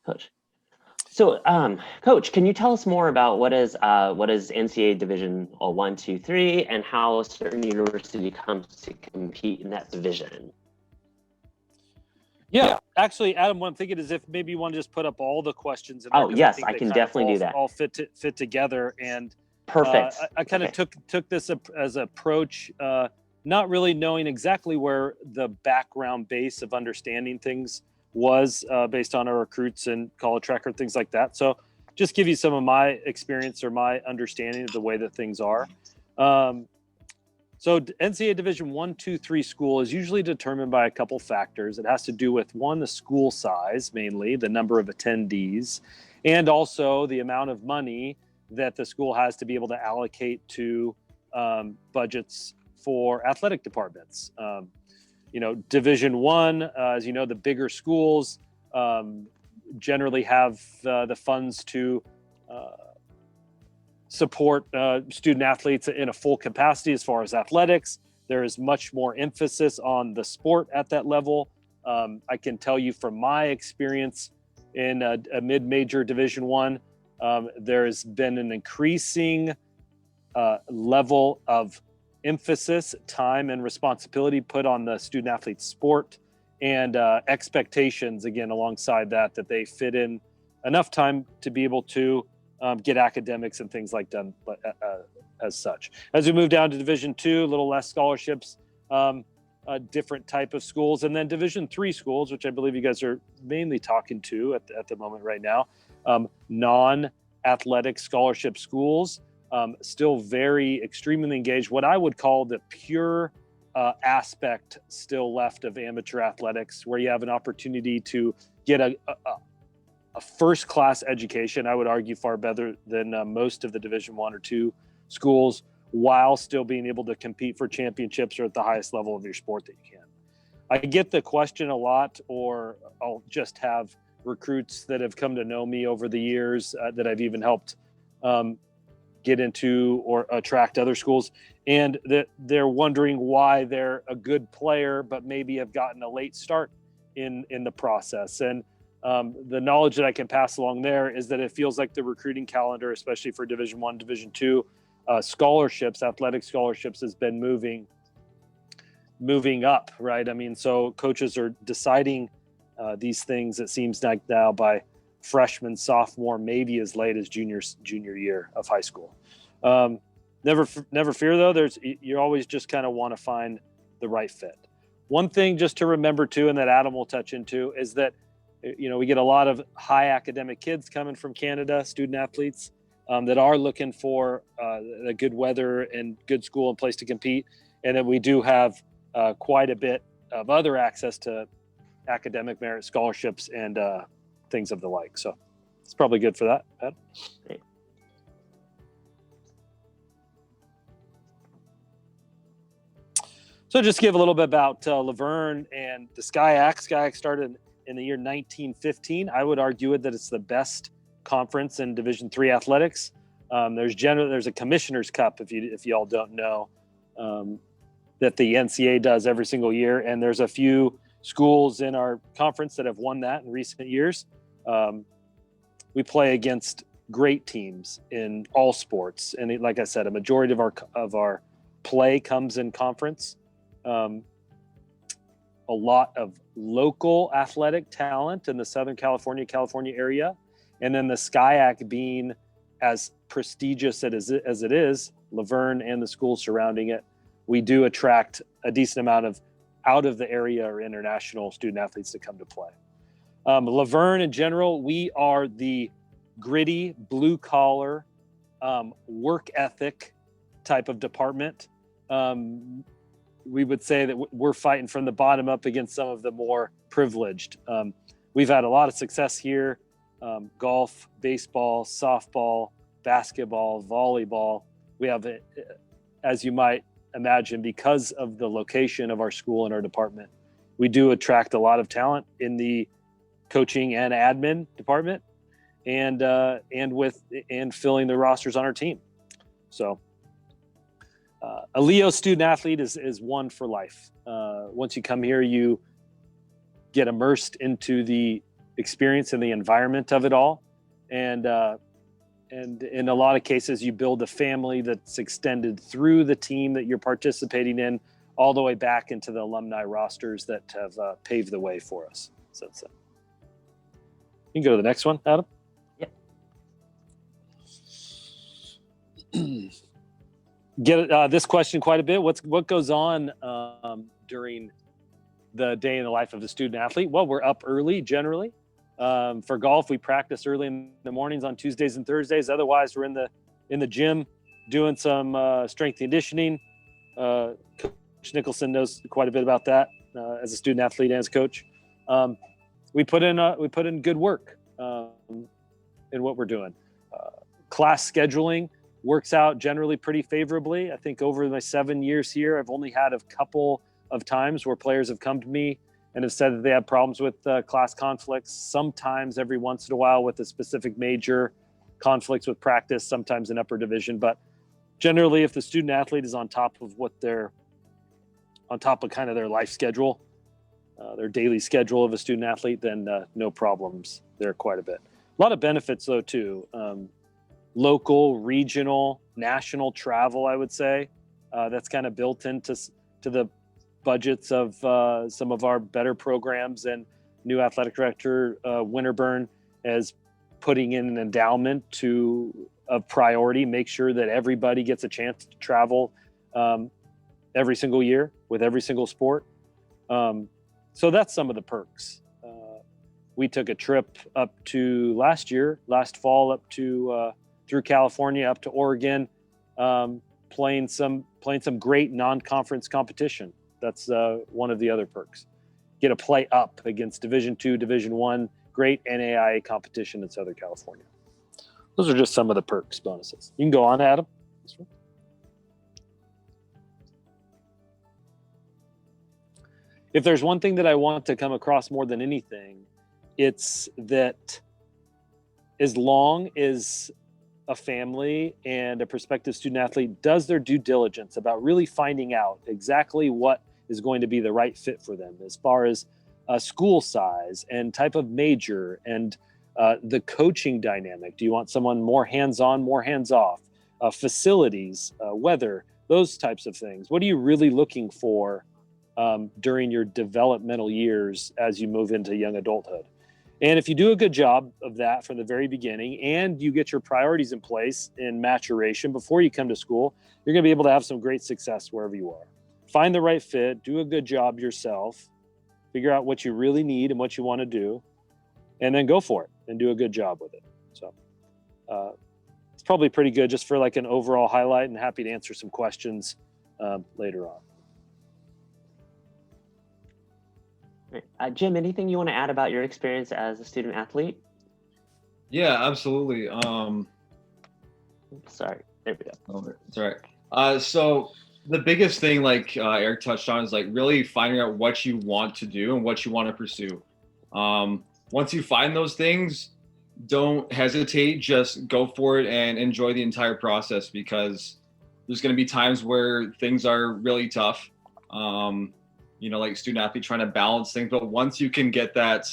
Coach. So, Coach, can you tell us more about what is NCAA Division 1, 2, 3, and how a certain university comes to compete in that division? Yeah, actually, Adam, what I'm thinking is if maybe you want to just put up all the questions in there. Oh, yes, I can definitely do that. All fit together. And Perfect. I kind of took this as an approach, not really knowing exactly where the background base of understanding things was based on our recruits and CollegeTrackr, things like that. So just give you some of my experience or my understanding of the way that things are. So NCAA Division 1, 2, 3 school is usually determined by a couple factors. It has to do with, one, the school size, mainly the number of attendees, and also the amount of money that the school has to be able to allocate to budgets for athletic departments. Division 1, as you know, the bigger schools generally have the funds to support student athletes in a full capacity as far as athletics. There is much more emphasis on the sport at that level. I can tell you from my experience in a mid-major Division 1, there's been an increasing level of emphasis, time, and responsibility put on the student athlete sport, and expectations, again, alongside that they fit in enough time to be able to get academics and things like done as such. As we move down to Division 2, a little less scholarships, a different type of schools, and then Division 3 schools, which I believe you guys are mainly talking to at the moment right now, non-athletic scholarship schools, still very extremely engaged. What I would call the pure aspect still left of amateur athletics, where you have an opportunity to get a first-class education, I would argue far better than most of the Division 1 or 2 schools, while still being able to compete for championships or at the highest level of your sport that you can. I get the question a lot, or I'll just have recruits that have come to know me over the years that I've even helped get into or attract other schools, and that they're wondering why they're a good player but maybe have gotten a late start in the process. And the knowledge that I can pass along there is that it feels like the recruiting calendar, especially for Division 1, Division 2 scholarships, athletic scholarships, has been moving up, right? I mean, so coaches are deciding these things, it seems like now, by freshman, sophomore, maybe as late as junior year of high school. Never fear though. You always just kind of want to find the right fit. One thing just to remember too, and that Adam will touch into, is that we get a lot of high academic kids coming from Canada, student athletes that are looking for the good weather and good school and place to compete, and then we do have quite a bit of other access to academic merit scholarships and things of the like. So it's probably good for that, Ed. Great. So just give a little bit about Laverne and the SCIAC. SCIAC started in the year 1915. I would argue that it's the best conference in Division III athletics. There's a Commissioner's Cup, if y'all don't know, that the NCAA does every single year, and there's a few schools in our conference that have won that in recent years. We play against great teams in all sports, and like I said, a majority of our play comes in conference. A lot of local athletic talent in the Southern California area, and then the SCIAC being as prestigious as it is, Laverne and the schools surrounding it, we do attract a decent amount of out of the area or international student athletes to come to play. Laverne in general, we are the gritty, blue collar, work ethic type of department. We would say that we're fighting from the bottom up against some of the more privileged. We've had a lot of success here. Golf, baseball, softball, basketball, volleyball. We have, as you might imagine, because of the location of our school and our department, we do attract a lot of talent in the coaching and admin department, and filling the rosters on our team. So a Leo student athlete is one for life. Once you come here, you get immersed into the experience and the environment of it all. And in a lot of cases, you build a family that's extended through the team that you're participating in, all the way back into the alumni rosters that have paved the way for us. So you can go to the next one, Adam. Get this question quite a bit. What goes on during the day in the life of a student athlete? Well, we're up early generally. For golf, we practice early in the mornings on Tuesdays and Thursdays. Otherwise, we're in the gym doing some strength conditioning. Coach Nicholson knows quite a bit about that as a student athlete and as a coach. We put in good work in what we're doing. Class scheduling works out generally pretty favorably. I think over my 7 years here, I've only had a couple of times where players have come to me and have said that they have problems with class conflicts, sometimes every once in a while with a specific major, conflicts with practice, sometimes in upper division. But generally, if the student athlete is on top of kind of their life schedule, their daily schedule of a student athlete, then no problems there quite a bit. A lot of benefits though too. Local, regional, national travel, I would say, that's kind of built into the budgets of some of our better programs. And new athletic director Winterburn is putting in an endowment of priority, make sure that everybody gets a chance to travel every single year with every single sport. So that's some of the perks. We took a trip up to last fall, up to through California up to Oregon, playing some great non-conference competition. That's one of the other perks. Get to play up against Division II, Division I, great NAIA competition in Southern California. Those are just some of the perks, bonuses. You can go on, Adam. If there's one thing that I want to come across more than anything, it's that as long as a family and a prospective student athlete does their due diligence about really finding out exactly what is going to be the right fit for them as far as school size and type of major and the coaching dynamic. Do you want someone more hands-on, more hands-off? Facilities, weather, those types of things. What are you really looking for during your developmental years as you move into young adulthood? And if you do a good job of that from the very beginning and you get your priorities in place in maturation before you come to school, you're going to be able to have some great success wherever you are. Find the right fit, do a good job yourself, figure out what you really need and what you want to do, and then go for it and do a good job with it. So it's probably pretty good just for like an overall highlight, and happy to answer some questions later on. Jim, anything you want to add about your experience as a student athlete? Yeah, absolutely. Sorry, there we go. Oh, it's all right. So the biggest thing, like Eric touched on, is like really finding out what you want to do and what you want to pursue. Once you find those things, don't hesitate, just go for it and enjoy the entire process, because there's going to be times where things are really tough. Like student athlete trying to balance things. But once you can get that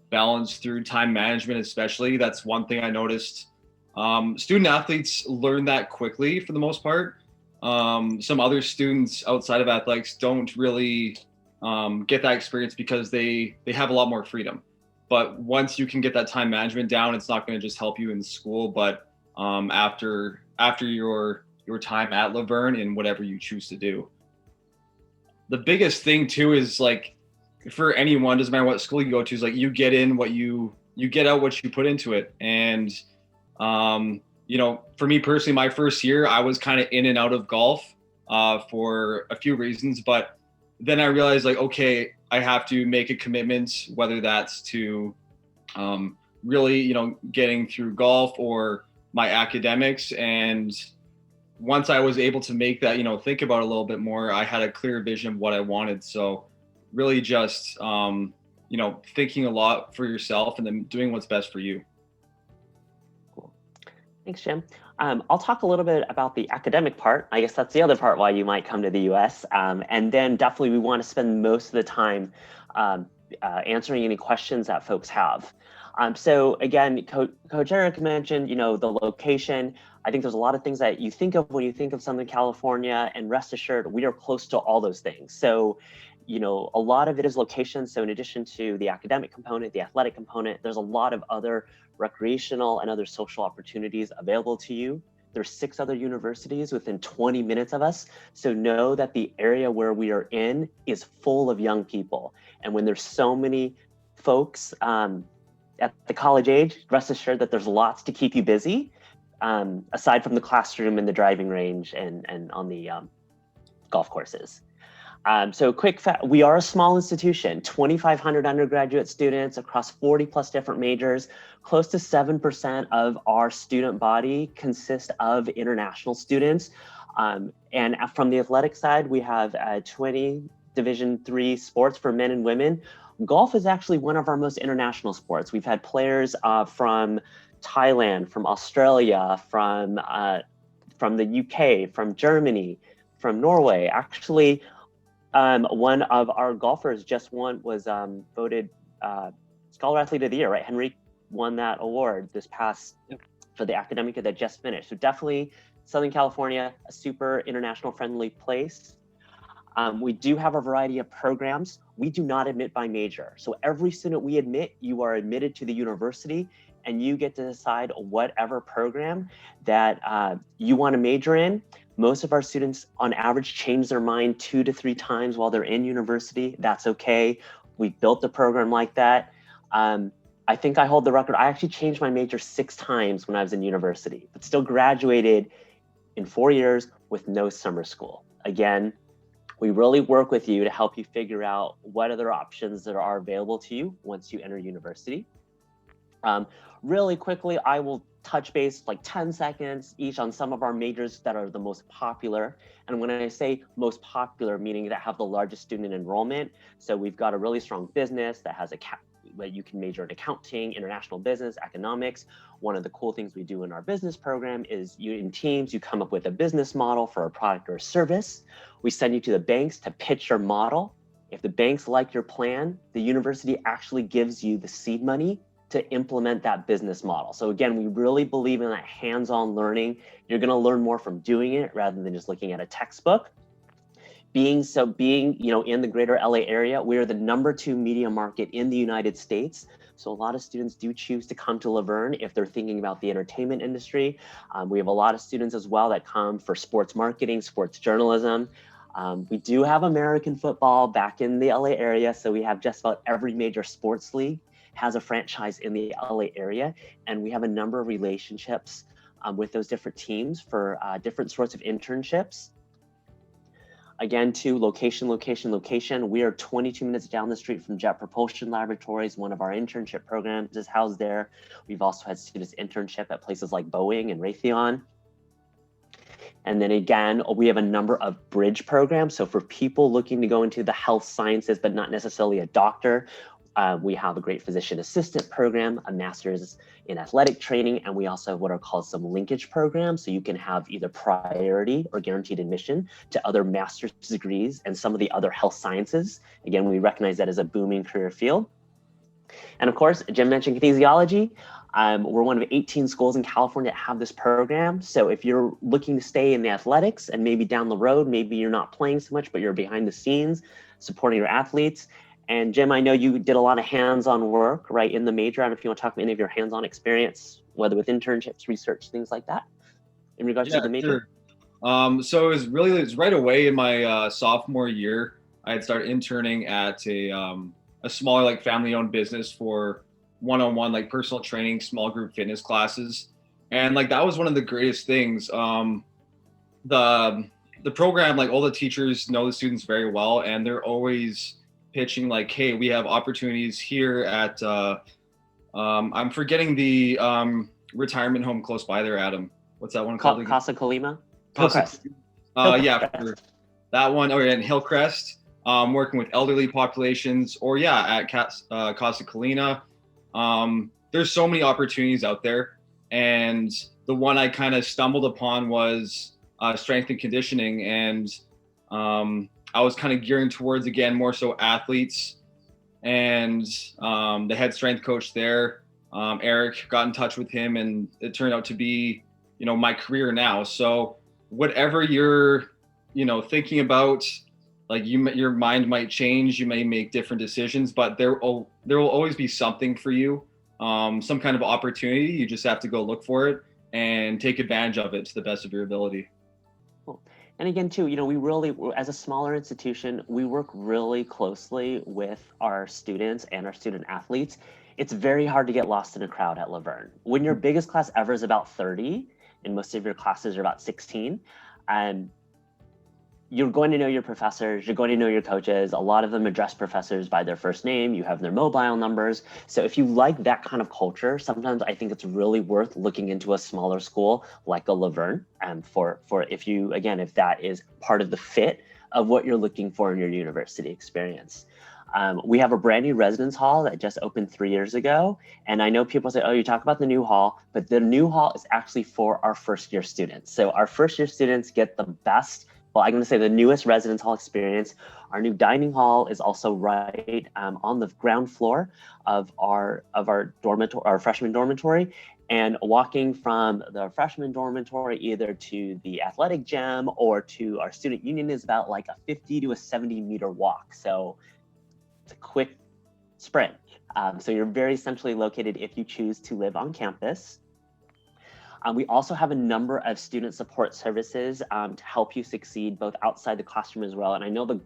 balance through time management, especially, that's one thing I noticed. Student athletes learn that quickly for the most part. Some other students outside of athletics don't really get that experience because they have a lot more freedom. But once you can get that time management down, it's not going to just help you in school, but after your time at Laverne and whatever you choose to do. The biggest thing too is like, for anyone, doesn't matter what school you go to, is like you get in what you get out what you put into it. And for me personally, my first year I was kind of in and out of golf for a few reasons, but then I realized like, okay, I have to make a commitment, whether that's to really getting through golf or my academics. And once I was able to make that, think about it a little bit more, I had a clear vision of what I wanted. So really just, thinking a lot for yourself and then doing what's best for you. Cool. Thanks, Jim. I'll talk a little bit about the academic part. I guess that's the other part why you might come to the US. And then definitely we want to spend most of the time answering any questions that folks have. So again, Coach Eric mentioned, the location. I think there's a lot of things that you think of when you think of Southern California, and rest assured, we are close to all those things. So, a lot of it is location. So in addition to the academic component, the athletic component, there's a lot of other recreational and other social opportunities available to you. There's 6 other universities within 20 minutes of us. So know that the area where we are in is full of young people. And when there's so many folks at the college age, rest assured that there's lots to keep you busy, aside from the classroom and the driving range and on the golf courses. So quick fact, we are a small institution, 2,500 undergraduate students across 40 plus different majors. Close to 7% of our student body consists of international students. And from the athletic side, we have 20 Division III sports for men and women. Golf is actually one of our most international sports. We've had players from Thailand, from Australia, from the UK, from Germany, from Norway. Actually, one of our golfers just was voted Scholar Athlete of the Year, right? Henry won that award this past for the academic year that just finished. So definitely Southern California, a super international friendly place. We do have a variety of programs. We do not admit by major. So every student we admit, you are admitted to the university, and you get to decide whatever program that you want to major in. Most of our students on average change their mind 2 to 3 times while they're in university. That's okay. We built the program like that. I think I hold the record. I actually changed my major 6 times when I was in university, but still graduated in 4 years with no summer school. Again, we really work with you to help you figure out what other options that are available to you once you enter university. Really quickly, I will touch base like 10 seconds each on some of our majors that are the most popular. And when I say most popular, meaning that have the largest student enrollment. So we've got a really strong business that has where you can major in accounting, international business, economics. One of the cool things we do in our business program is in teams, you come up with a business model for a product or a service. We send you to the banks to pitch your model. If the banks like your plan, the university actually gives you the seed money to implement that business model. So again, we really believe in that hands-on learning. You're gonna learn more from doing it rather than just looking at a textbook. Being in the greater LA area, we're the #2 media market in the United States. So a lot of students do choose to come to Laverne if they're thinking about the entertainment industry. We have a lot of students as well that come for sports marketing, sports journalism. We do have American football back in the LA area. So we have just about every major sports league has a franchise in the LA area. And we have a number of relationships with those different teams for different sorts of internships. Again, to location. We are 22 minutes down the street from Jet Propulsion Laboratories. One of our internship programs is housed there. We've also had students internship at places like Boeing and Raytheon. And then again, we have a number of bridge programs. So for people looking to go into the health sciences, but not necessarily a doctor, we have a great physician assistant program, a master's in athletic training, and we also have what are called some linkage programs. So you can have either priority or guaranteed admission to other master's degrees and some of the other health sciences. Again, we recognize that as a booming career field. And of course, Jim mentioned kinesiology. We're one of 18 schools in California that have this program. So if you're looking to stay in the athletics and maybe down the road, maybe you're not playing so much, but you're behind the scenes supporting your athletes. And Jim, I know you did a lot of hands-on work, right, in the major. I don't know if you want to talk about any of your hands-on experience, whether with internships, research, things like that, in regards to the major. Sure. So it was right away in my sophomore year. I had started interning at a smaller like family-owned business for one-on-one like personal training, small group fitness classes, and like that was one of the greatest things. The program, like all the teachers know the students very well, and they're always pitching like, hey, we have opportunities here at I'm forgetting the retirement home close by there, Adam. What's that one called? Casa Colima? Hillcrest. Yeah, for that one. Oh, yeah, and Hillcrest. Working with elderly populations, or at Casa Colina. There's so many opportunities out there, and the one I kind of stumbled upon was strength and conditioning, and I was kind of gearing towards, again, more so athletes, and the head strength coach there Eric, got in touch with him, and it turned out to be, my career now. So whatever you're, thinking about, like your mind might change, you may make different decisions, but there will always be something for you, some kind of opportunity. You just have to go look for it and take advantage of it to the best of your ability. Cool. And again, too, we really, as a smaller institution, we work really closely with our students and our student athletes. It's very hard to get lost in a crowd at Laverne. When your biggest class ever is about 30, and most of your classes are about 16, you're going to know your professors, you're going to know your coaches. A lot of them address professors by their first name. You have their mobile numbers. So if you like that kind of culture, sometimes I think it's really worth looking into a smaller school like a Laverne, for if that is part of the fit of what you're looking for in your university experience. We have a brand new residence hall that just opened 3 years ago. And I know people say, oh, you talk about the new hall, but the new hall is actually for our first year students. So our first year students get the best, I'm going to say the newest residence hall experience. Our new dining hall is also right on the ground floor of our dormitory, our freshman dormitory. And walking from the freshman dormitory either to the athletic gym or to our student union is about like a 50 to a 70 meter walk. So it's a quick sprint. So you're very centrally located if you choose to live on campus. We also have a number of student support services to help you succeed both outside the classroom as well. And I know the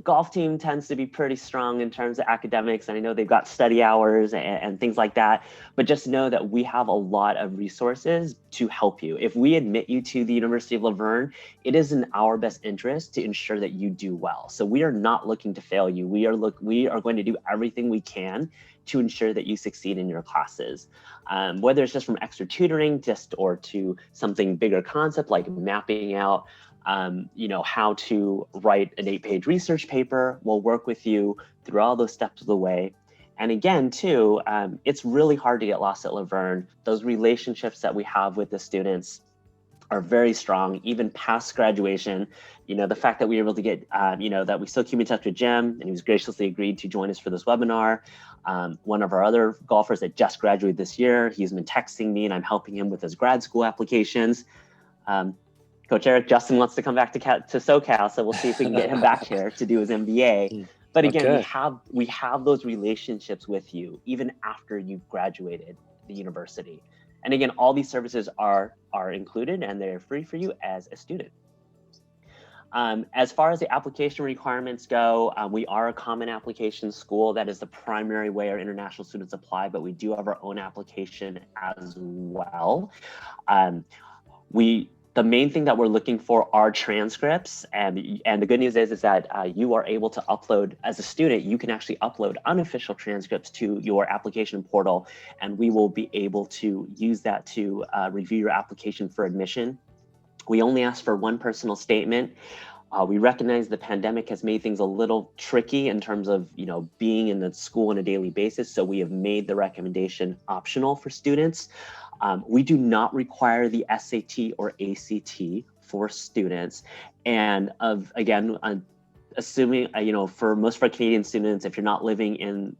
golf team tends to be pretty strong in terms of academics, and I know they've got study hours and things like that, but just know that we have a lot of resources to help you. If we admit you to the University of Laverne, it is in our best interest to ensure that you do well. So we are not looking to fail you. We are going to do everything we can to ensure that you succeed in your classes. Whether it's just from extra tutoring or to something bigger concept like mapping out how to write an 8-page research paper. We'll work with you through all those steps of the way. And again, too, it's really hard to get lost at Laverne. Those relationships that we have with the students are very strong, even past graduation. The fact that we were able to get, that we still keep in touch with Jim, and he was graciously agreed to join us for this webinar. One of our other golfers that just graduated this year, he's been texting me and I'm helping him with his grad school applications. Coach Eric, Justin wants to come back to SoCal, so we'll see if we can get him back here to do his MBA. But again, okay, we have those relationships with you even after you've graduated the university. And again, all these services are included and they're free for you as a student. As far as the application requirements go, we are a common application school. That is the primary way our international students apply, but we do have our own application as well. The main thing that we're looking for are transcripts, and the good news is that you are able to upload, as a student, you can actually upload unofficial transcripts to your application portal, and we will be able to use that to review your application for admission. We only ask for one personal statement. We recognize the pandemic has made things a little tricky in terms of being in the school on a daily basis, so we have made the recommendation optional for students. We do not require the SAT or ACT for students. And assuming, for most of our Canadian students, if you're not living in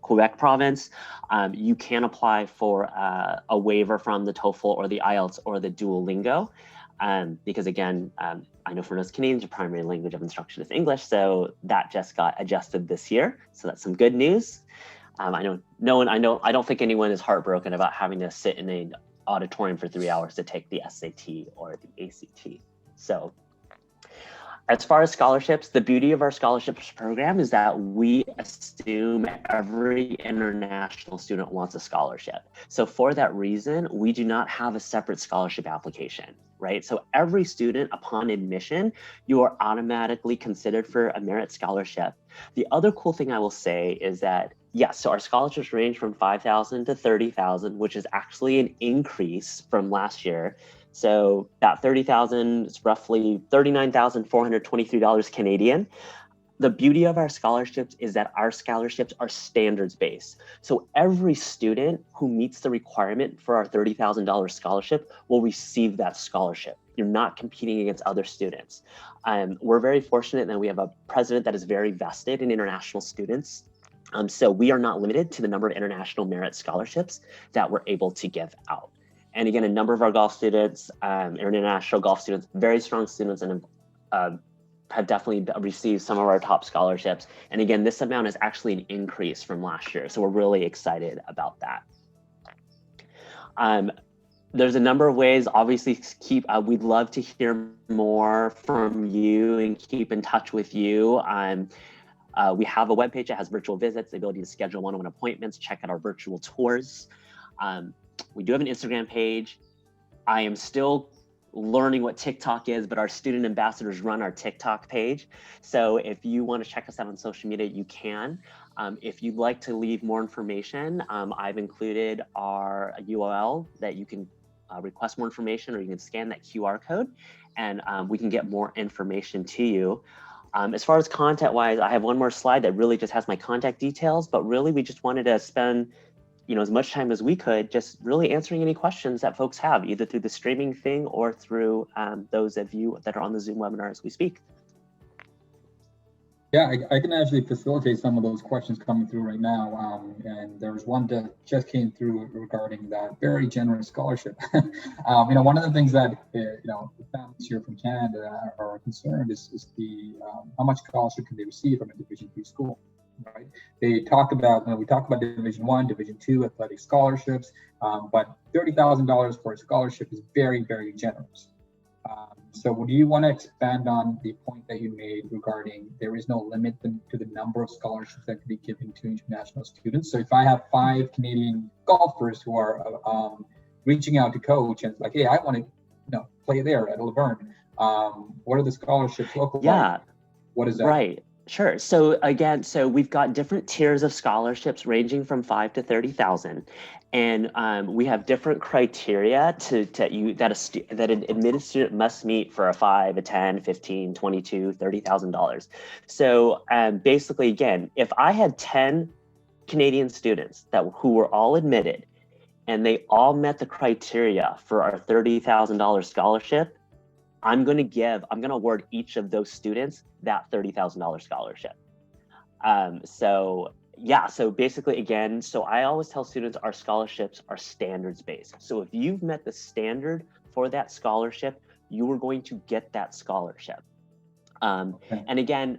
Quebec province, you can apply for a waiver from the TOEFL or the IELTS or the Duolingo. Because again, I know for most Canadians, your primary language of instruction is English, so that just got adjusted this year. So that's some good news. I don't think anyone is heartbroken about having to sit in an auditorium for 3 hours to take the SAT or the ACT. So as far as scholarships, the beauty of our scholarships program is that we assume every international student wants a scholarship. So for that reason, we do not have a separate scholarship application, right? So every student upon admission, you are automatically considered for a merit scholarship. The other cool thing I will say is that, yes, so our scholarships range from $5,000 to $30,000, which is actually an increase from last year. So that $30,000 is roughly $39,423 Canadian. The beauty of our scholarships is that our scholarships are standards based. So every student who meets the requirement for our $30,000 scholarship will receive that scholarship. You're not competing against other students. We're very fortunate that we have a president that is very vested in international students. So we are not limited to the number of international merit scholarships that we're able to give out. And again, a number of our golf students, international golf students, very strong students, and have definitely received some of our top scholarships. And again, this amount is actually an increase from last year. So we're really excited about that. There's a number of ways, obviously, we'd love to hear more from you and keep in touch with you. We have a webpage that has virtual visits, the ability to schedule one-on-one appointments, check out our virtual tours. We do have an Instagram page. I am still learning what TikTok is, but our student ambassadors run our TikTok page. So if you want to check us out on social media, you can. If you'd like to leave more information, I've included our URL that you can request more information, or you can scan that QR code and we can get more information to you. As far as content wise, I have one more slide that really just has my contact details, but really we just wanted to spend as much time as we could just really answering any questions that folks have, either through the streaming thing or through those of you that are on the Zoom webinar as we speak. Yeah, I can actually facilitate some of those questions coming through right now. And there's one that just came through regarding that very generous scholarship. One of the things that, the families here from Canada are concerned is the how much scholarship can they receive from a Division III school, right? They talk about, we talk about Division I, Division II athletic scholarships, but $30,000 for a scholarship is very, very generous. So do you want to expand on the point that you made regarding there is no limit to the number of scholarships that can be given to international students? So if I have 5 Canadian golfers who are reaching out to coach and like, hey, I want to play there at Laverne, what are the scholarships look like? Yeah, what is that? Right. Sure. So again, we've got different tiers of scholarships ranging from 5 to 30,000, and we have different criteria that an admitted student must meet for a 5, a 10, 15, 22, $30,000. So basically, again, if I had 10 Canadian students who were all admitted, and they all met the criteria for our $30,000 scholarship, I'm going to award each of those students that $30,000 scholarship. So basically, again, I always tell students our scholarships are standards based. So if you've met the standard for that scholarship, you are going to get that scholarship. And again,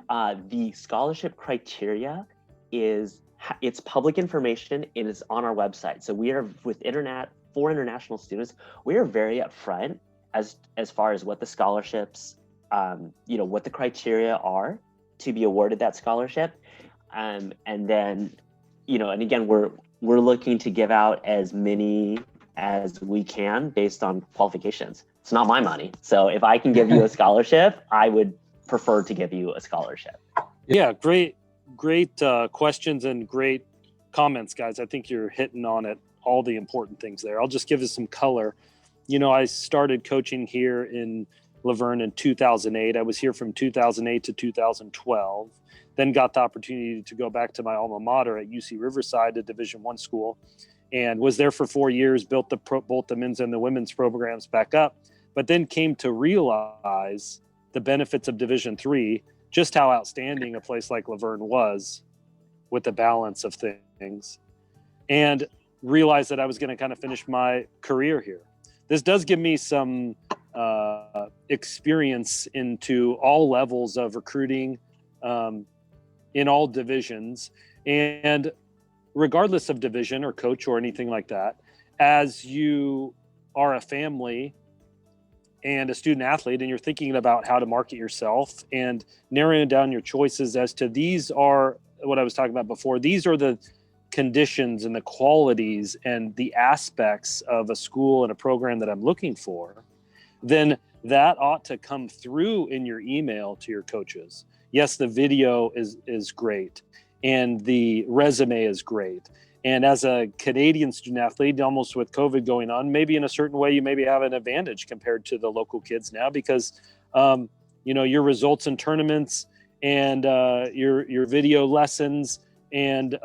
the scholarship criteria it's public information. It is on our website. So we are for international students, we are very upfront as far as what the scholarships, what the criteria are to be awarded that scholarship. And then, and again, we're looking to give out as many as we can based on qualifications. It's not my money. So if I can give you a scholarship, I would prefer to give you a scholarship. Yeah, great questions and great comments, guys. I think you're hitting on it, all the important things there. I'll just give us some color. I started coaching here in Laverne in 2008. I was here from 2008 to 2012, then got the opportunity to go back to my alma mater at UC Riverside, a Division I school, and was there for 4 years, built both the men's and the women's programs back up, but then came to realize the benefits of Division III, just how outstanding a place like Laverne was with the balance of things, and realized that I was going to kind of finish my career here. This does give me some experience into all levels of recruiting in all divisions. And regardless of division or coach or anything like that, as you are a family and a student athlete and you're thinking about how to market yourself and narrowing down your choices as to these are what I was talking about before, these are the conditions and the qualities and the aspects of a school and a program that I'm looking for, then that ought to come through in your email to your coaches. Yes, the video is great and the resume is great. And as a Canadian student athlete, almost with COVID going on, maybe in a certain way, you maybe have an advantage compared to the local kids now because, your results in tournaments and your video lessons and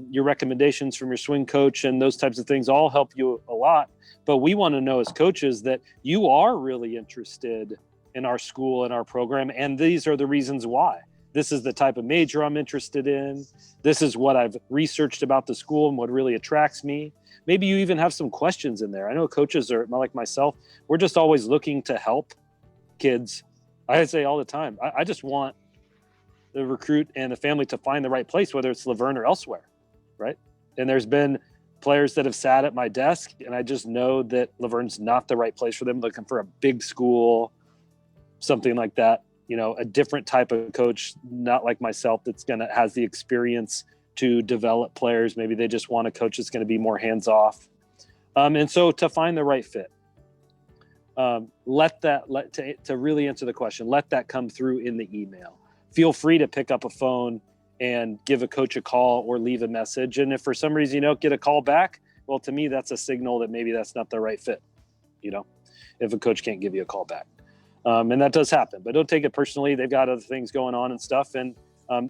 your recommendations from your swing coach and those types of things all help you a lot. But we want to know as coaches that you are really interested in our school and our program. And these are the reasons why. This is the type of major I'm interested in. This is what I've researched about the school and what really attracts me. Maybe you even have some questions in there. I know coaches are like myself. We're just always looking to help kids. I say all the time, I just want the recruit and the family to find the right place, whether it's Laverne or elsewhere, right? And there's been players that have sat at my desk, and I just know that Laverne's not the right place for them, looking for a big school, something like that. You know, a different type of coach, not like myself, that's has the experience to develop players. Maybe they just want a coach that's going to be more hands off. And so to find the right fit, to really answer the question, let that come through in the email. Feel free to pick up a phone and give a coach a call or leave a message. And if for some reason you don't get a call back, well, to me, that's a signal that maybe that's not the right fit, you know, if a coach can't give you a call back. And that does happen, but don't take it personally. They've got other things going on and stuff. And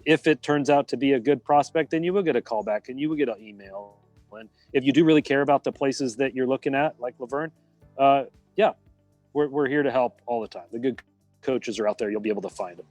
if it turns out to be a good prospect, then you will get a call back and you will get an email. And if you do really care about the places that you're looking at, like Laverne, we're here to help all the time. The good coaches are out there. You'll be able to find them.